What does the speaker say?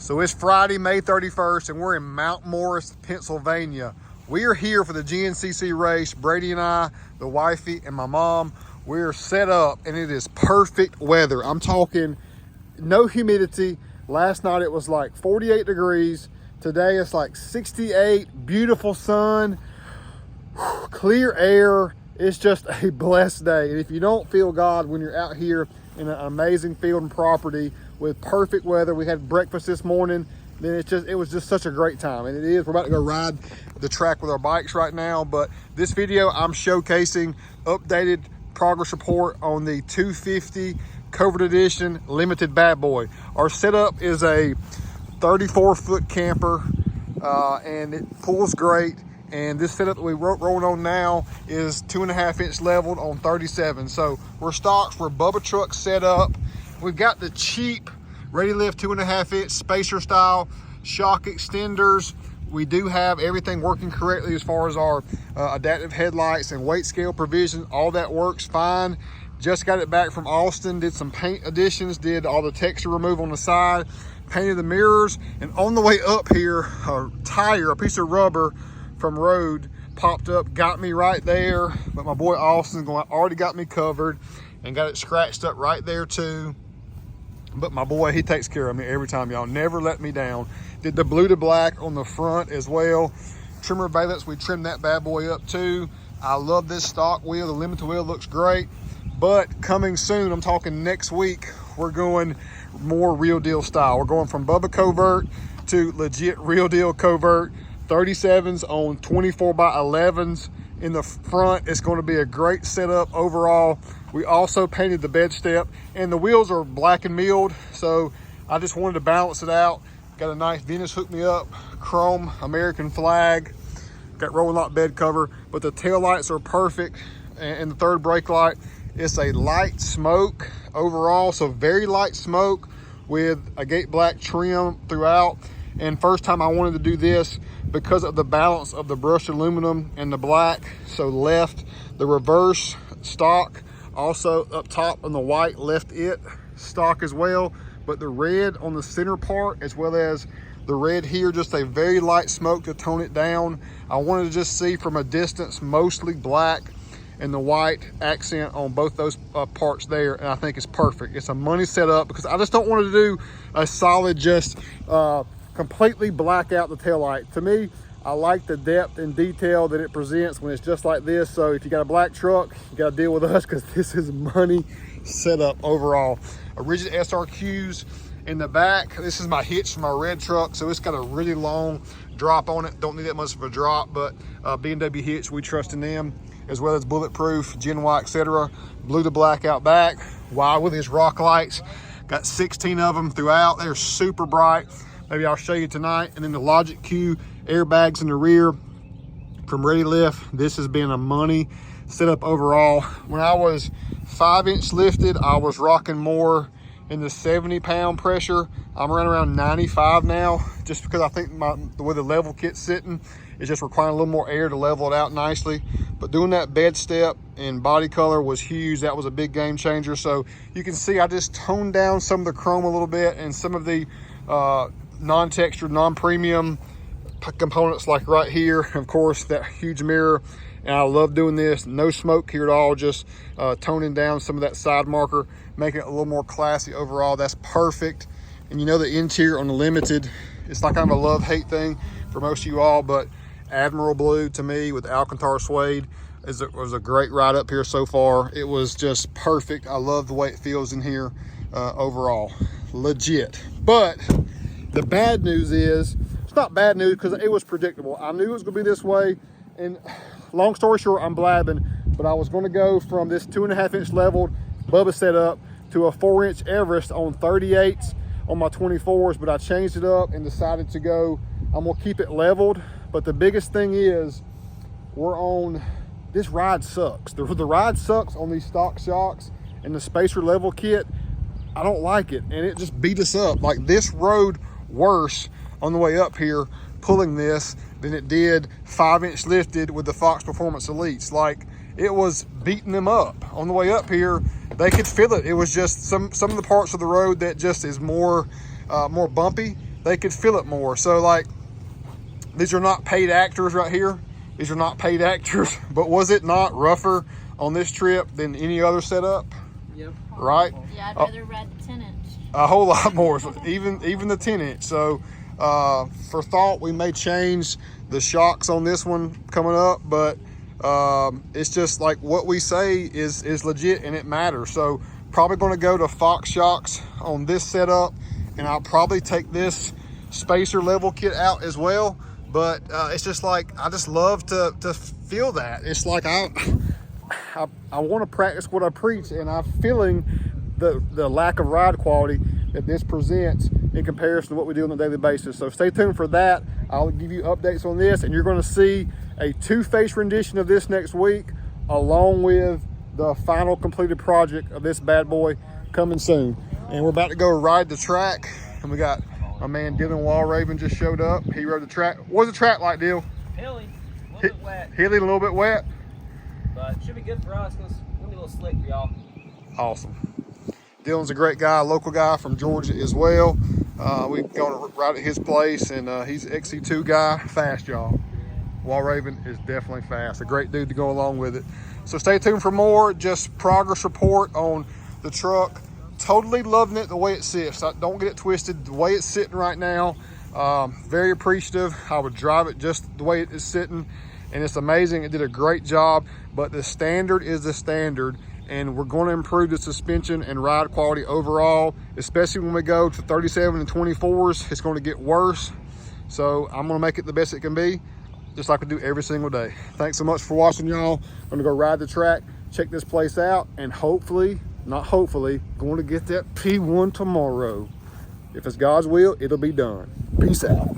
So it's Friday, May 31st, and we're in Mount Morris, Pennsylvania. We are here for the GNCC race. Brady and I, the wifey, and my mom, we're set up, and it is perfect weather. I'm talking no humidity. Last night it was like 48 degrees. Today it's like 68, beautiful sun, clear air. It's just a blessed day. And if you don't feel God when you're out here in an amazing field and property with perfect weather, we had breakfast this morning, then it was just such a great time. And it is, we're about to go ride the track with our bikes right now. But this video, I'm showcasing updated progress report on the 250 Covert Edition Limited Bad Boy. Our setup is a 34-foot camper, and it pulls great. And this setup that we're rolling on now is 2.5-inch leveled on 37. So we're stocked for Bubba truck setup. We've got the cheap Ready Lift 2.5-inch spacer style shock extenders. We do have everything working correctly as far as our adaptive headlights and weight scale provision. All that works fine. Just got it back from Austin, did some paint additions, did all the texture removal on the side, painted the mirrors, and on the way up here, a tire, a piece of rubber from road popped up, got me right there. But my boy Austin already got me covered and got it scratched up right there too. But my boy, he takes care of me every time, y'all. Never let me down. Did the blue to black on the front as well. Trimmer valence, we trimmed that bad boy up too. I love this stock wheel. The limited wheel looks great. But coming soon, I'm talking next week, we're going more real deal style. We're going from Bubba Covert to legit real deal Covert. 37s on 24x11s in the front. It's going to be a great setup overall. We also painted the bed step, and the wheels are black and milled, so I just wanted to balance it out. Got a nice Venus Hook Me Up chrome American flag. Got rolling lock bed cover, but the tail lights are perfect, and the third brake light, it's a light smoke overall, so very light smoke with a gate black trim throughout. And first time I wanted to do this because of the balance of the brushed aluminum and the black. So left the reverse stock, also up top on the white left it stock as well. But the red on the center part, as well as the red here, just a very light smoke to tone it down. I wanted to just see from a distance, mostly black, and the white accent on both those parts there, and I think it's perfect. It's a money setup because I just don't want to do a solid just completely black out the taillight. To me, I like the depth and detail that it presents when it's just like this. So if you got a black truck, you got to deal with us because this is money setup overall. A rigid SRQs in the back. This is my hitch for my red truck, so it's got a really long drop on it. Don't need that much of a drop, but B&W hitch, we trust in them, as well as bulletproof, Gen Y, etc. Blue to black out back. Wide with his rock lights. Got 16 of them throughout. They're super bright. Maybe I'll show you tonight. And then the Logic Q airbags in the rear from Ready Lift. This has been a money setup overall. When I was 5-inch lifted, I was rocking more in the 70-pound pressure. I'm running around 95 now, just because I think the way the level kit's sitting is just requiring a little more air to level it out nicely. But doing that bed step and body color was huge. That was a big game changer. So you can see I just toned down some of the chrome a little bit and some of the non-textured, non-premium components, like right here, of course, that huge mirror. And I love doing this. No smoke here at all, just toning down some of that side marker, making it a little more classy overall. That's perfect. And you know, the interior on the Limited, it's like kind of a love-hate thing for most of you all, but Admiral Blue to me with Alcantara suede was a great ride up here so far. It was just perfect. I love the way it feels in here overall. Legit. But the bad news is, it's not bad news because it was predictable. I knew it was going to be this way. And long story short, I'm blabbing, but I was going to go from this 2.5-inch leveled Bubba setup to a 4-inch Everest on 38s on my 24s, but I changed it up and decided to go, I'm going to keep it leveled. But the biggest thing is, this ride sucks. The ride sucks on these stock shocks and the spacer level kit. I don't like it, and it just beat us up. Like, this rode worse on the way up here pulling this than it did 5-inch lifted with the Fox Performance Elites. Like, it was beating them up on the way up here. They could feel it. It was just some of the parts of the road that just is more bumpy they could feel it more. So like, these are not paid actors right here. These are not paid actors, but was it not rougher on this trip than any other setup? Yep. Right? Yeah, I'd rather ride the 10-inch. A whole lot more, even the 10-inch. So for thought, we may change the shocks on this one coming up, but it's just like what we say is legit and it matters. So probably going to go to Fox shocks on this setup, and I'll probably take this spacer level kit out as well. But it's just like, I just love to feel that. It's like I want to practice what I preach, and I'm feeling the lack of ride quality that this presents in comparison to what we do on a daily basis. So stay tuned for that. I'll give you updates on this, and you're going to see a two-face rendition of this next week, along with the final completed project of this bad boy coming soon. And we're about to go ride the track, and we got my man Dylan Walraven just showed up. He rode the track. What's the track like, Dill? Hilly, a little bit wet. Hilly, a little bit wet. But it should be good for us because it's going to be a little slick for y'all. Awesome. Dylan's a great guy, local guy from Georgia as well. We've gone to ride at his place, and he's an XC2 guy. Fast, y'all. Walraven is definitely fast. A great dude to go along with it. So stay tuned for more, just progress report on the truck. Totally loving it the way it sits. Don't get it twisted. The way it's sitting right now, very appreciative. I would drive it just the way it is sitting, and it's amazing. It did a great job, but the standard is the standard, and we're going to improve the suspension and ride quality overall, especially when we go to 37 and 24s. It's going to get worse, so I'm going to make it the best it can be, just like we do every single day. Thanks so much for watching, y'all. I'm going to go ride the track, check this place out, and hopefully, not hopefully, going to get that P1 tomorrow. If it's God's will, it'll be done. Peace out.